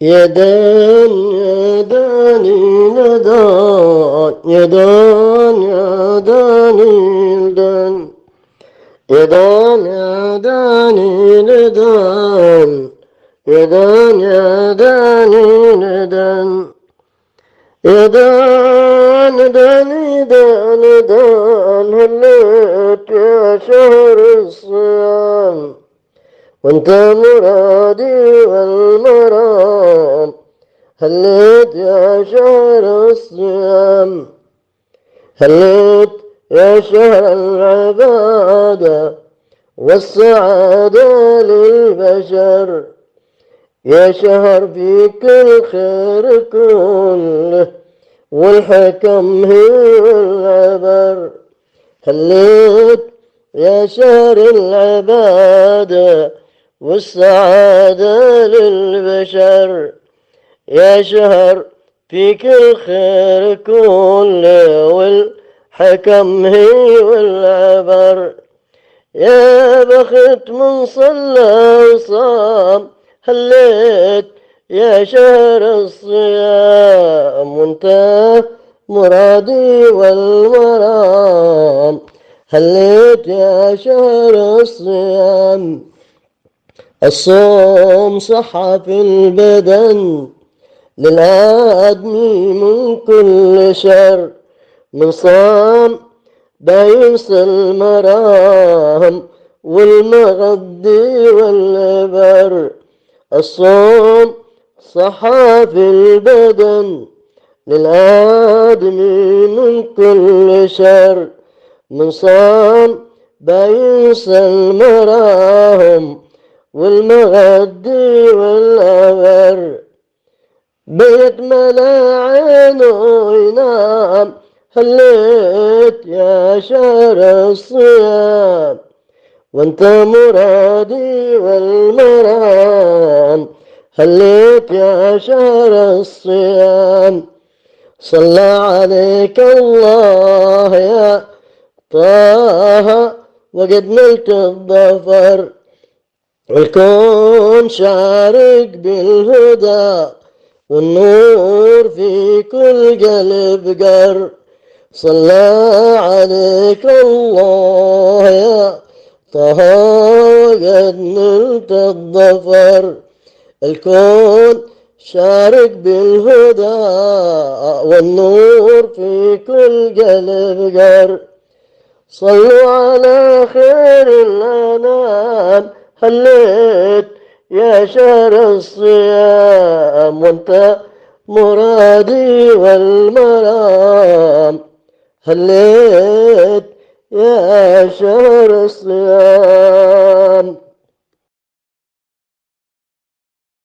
يدان يداني ندان يدان يداني ندان يدان يداني ندان يدان يداني ندان يدان داني دان دان هليت يا شهر الصيام وانت مرادي والمرام هليت يا شهر الصيام هليت يا شهر العبادة والسعادة للبشر يا شهر فيك الخير كله والحكم هي والعبر هليت يا شهر العبادة والسعادة للبشر يا شهر فيك الخير كله والحكم هي والعبر يا بخت من صلى وصام هليت يا شهر الصيام وانت مرادي والمرام هليت يا شهر الصيام الصوم صحة في البدن للآدمي من كل شر من صام بينسى المرام والمغدي والبر الصوم صحة في البدن للآدمي من كل شر من صام بينسى المرام والمغدي والأبر بيت ملا عينه ينام هليت يا شهر الصيام وانت مرادي والمرام هليت يا شهر الصيام صلى عليك الله يا طه وقد نلت الظفر الكون شارق بالهدى والنور في كل قلب قر صلى عليك الله يا طه وقد نلت الظفر الكون شارق بالهدى والنور في كل قلب قر صلوا على خير الأنام هليت يا شهر الصيام وانت مرادي والمرام هليت يا شهر الصيام